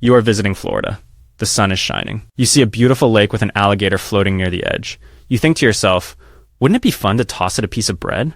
You are visiting Florida. The sun is shining. You see a beautiful lake with an alligator floating near the edge. You think to yourself, wouldn't it be fun to toss it a piece of bread?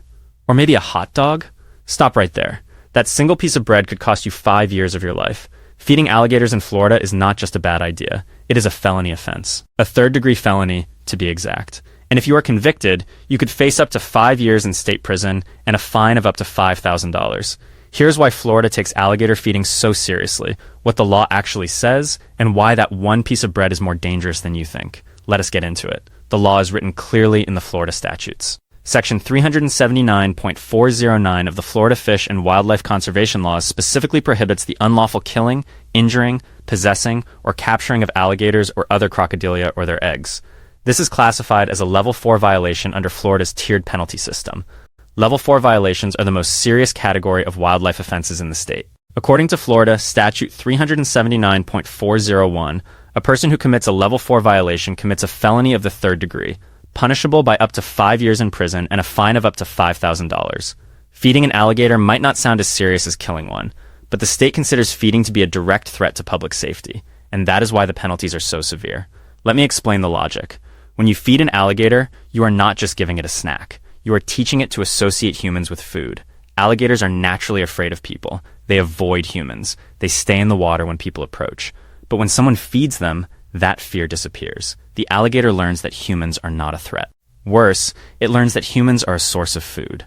Or maybe a hot dog? Stop right there. That single piece of bread could cost you 5 years of your life. Feeding alligators in Florida is not just a bad idea. It is a felony offense. A third-degree felony, to be exact. And if you are convicted, you could face up to 5 years in state prison and a fine of up to $5,000. Here's why Florida takes alligator feeding so seriously, what the law actually says, and why that one piece of bread is more dangerous than you think. Let us get into it. The law is written clearly in the Florida statutes. Section 379.409 of the Florida Fish and Wildlife Conservation Laws specifically prohibits the unlawful killing, injuring, possessing, or capturing of alligators or other crocodilia or their eggs. This is classified as a Level 4 violation under Florida's tiered penalty system. Level 4 violations are the most serious category of wildlife offenses in the state. According to Florida Statute 379.401, a person who commits a Level 4 violation commits a felony of the third degree, punishable by up to 5 years in prison and a fine of up to $5,000. Feeding an alligator might not sound as serious as killing one, but the state considers feeding to be a direct threat to public safety, and that is why the penalties are so severe. Let me explain the logic. When you feed an alligator, you are not just giving it a snack. You are teaching it to associate humans with food. Alligators are naturally afraid of people. They avoid humans. They stay in the water when people approach. But when someone feeds them, that fear disappears. The alligator learns that humans are not a threat. Worse, it learns that humans are a source of food.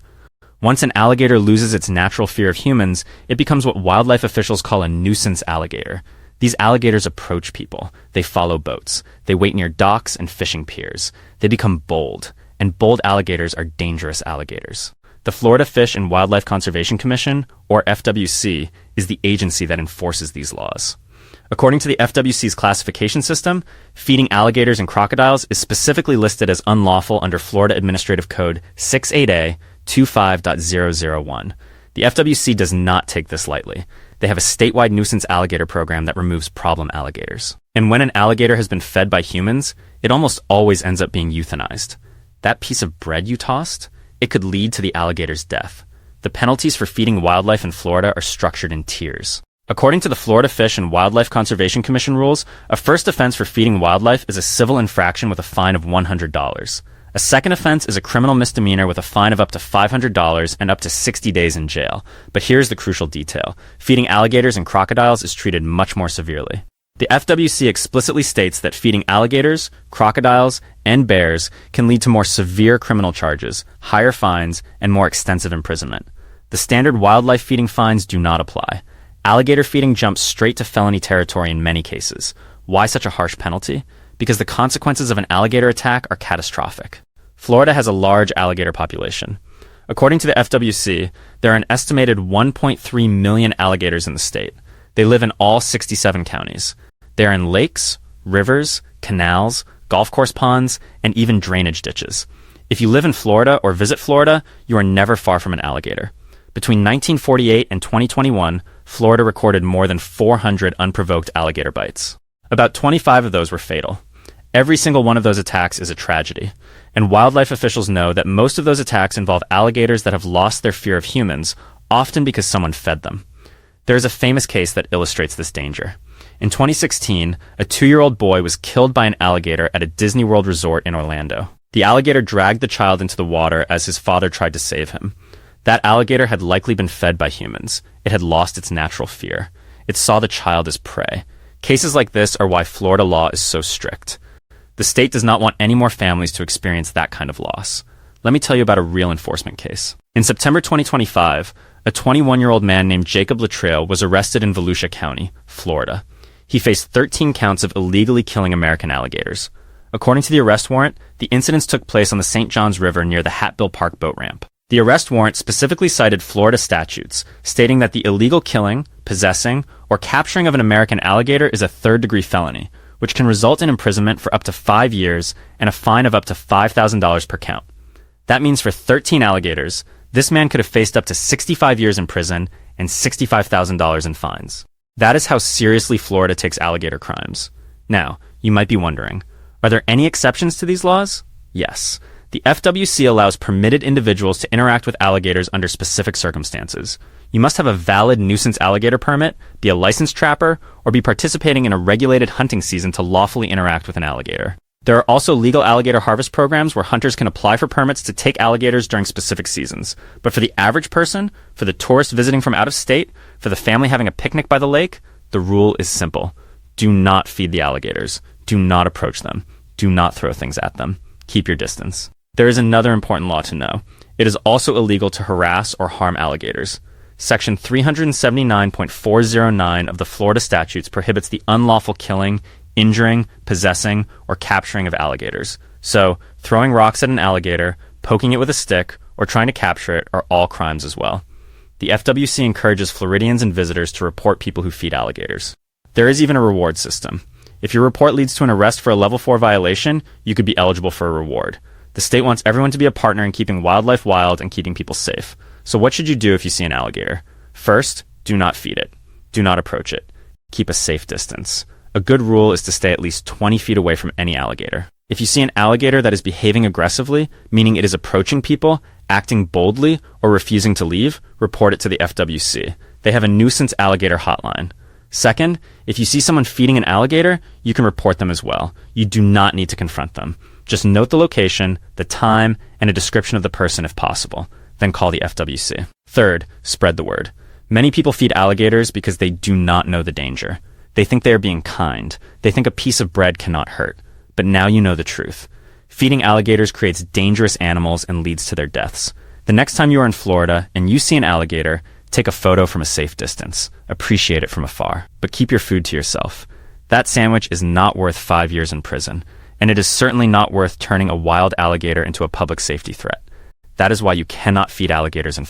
Once an alligator loses its natural fear of humans, it becomes what wildlife officials call a nuisance alligator. These alligators approach people. They follow boats. They wait near docks and fishing piers. They become bold, and bold alligators are dangerous alligators. The Florida Fish and Wildlife Conservation Commission, or FWC, is the agency that enforces these laws. According to the FWC's classification system, feeding alligators and crocodiles is specifically listed as unlawful under Florida Administrative Code 68A25.001. The FWC does not take this lightly. They have a statewide nuisance alligator program that removes problem alligators. And when an alligator has been fed by humans, it almost always ends up being euthanized. That piece of bread you tossed, it could lead to the alligator's death. The penalties for feeding wildlife in Florida are structured in tiers. According to the Florida Fish and Wildlife Conservation Commission rules, a first offense for feeding wildlife is a civil infraction with a fine of $100. A second offense is a criminal misdemeanor with a fine of up to $500 and up to 60 days in jail. But here's the crucial detail. Feeding alligators and crocodiles is treated much more severely. The FWC explicitly states that feeding alligators, crocodiles, and bears can lead to more severe criminal charges, higher fines, and more extensive imprisonment. The standard wildlife feeding fines do not apply. Alligator feeding jumps straight to felony territory in many cases. Why such a harsh penalty? Because the consequences of an alligator attack are catastrophic. Florida has a large alligator population. According to the FWC, there are an estimated 1.3 million alligators in the state. They live in all 67 counties. They are in lakes, rivers, canals, golf course ponds, and even drainage ditches. If you live in Florida or visit Florida, you are never far from an alligator. Between 1948 and 2021, Florida recorded more than 400 unprovoked alligator bites. About 25 of those were fatal. Every single one of those attacks is a tragedy, and wildlife officials know that most of those attacks involve alligators that have lost their fear of humans, often because someone fed them. There is a famous case that illustrates this danger. In 2016, a 2-year-old boy was killed by an alligator at a Disney World resort in Orlando. The alligator dragged the child into the water as his father tried to save him. That alligator had likely been fed by humans. It had lost its natural fear. It saw the child as prey. Cases like this are why Florida law is so strict. The state does not want any more families to experience that kind of loss. Let me tell you about a real enforcement case. In September 2025, a 21-year-old man named Jacob Latrail was arrested in Volusia County, Florida. He faced 13 counts of illegally killing American alligators. According to the arrest warrant, the incidents took place on the St. Johns River near the Hatbill Park boat ramp. The arrest warrant specifically cited Florida statutes, stating that the illegal killing, possessing, or capturing of an American alligator is a third-degree felony, which can result in imprisonment for up to 5 years and a fine of up to $5,000 per count. That means for 13 alligators, this man could have faced up to 65 years in prison and $65,000 in fines. That is how seriously Florida takes alligator crimes. Now, you might be wondering, are there any exceptions to these laws? Yes. The FWC allows permitted individuals to interact with alligators under specific circumstances. You must have a valid nuisance alligator permit, be a licensed trapper, or be participating in a regulated hunting season to lawfully interact with an alligator. There are also legal alligator harvest programs where hunters can apply for permits to take alligators during specific seasons. But for the average person, for the tourist visiting from out of state, for the family having a picnic by the lake, the rule is simple. Do not feed the alligators. Do not approach them. Do not throw things at them. Keep your distance. There is another important law to know. It is also illegal to harass or harm alligators. Section 379.409 of the Florida statutes prohibits the unlawful killing, injuring, possessing, or capturing of alligators. So, throwing rocks at an alligator, poking it with a stick, or trying to capture it are all crimes as well. The FWC encourages Floridians and visitors to report people who feed alligators. There is even a reward system. If your report leads to an arrest for a Level 4 violation, you could be eligible for a reward. The state wants everyone to be a partner in keeping wildlife wild and keeping people safe. So what should you do if you see an alligator? First, do not feed it. Do not approach it. Keep a safe distance. A good rule is to stay at least 20 feet away from any alligator. If you see an alligator that is behaving aggressively, meaning it is approaching people, acting boldly, or refusing to leave, report it to the FWC. They have a nuisance alligator hotline. Second, if you see someone feeding an alligator, you can report them as well. You do not need to confront them. Just note the location, the time, and a description of the person if possible. Then call the FWC. Third, spread the word. Many people feed alligators because they do not know the danger. They think they are being kind. They think a piece of bread cannot hurt. But now you know the truth. Feeding alligators creates dangerous animals and leads to their deaths. The next time you are in Florida and you see an alligator, take a photo from a safe distance. Appreciate it from afar. But keep your food to yourself. That sandwich is not worth 5 years in prison. And it is certainly not worth turning a wild alligator into a public safety threat. That is why you cannot feed alligators in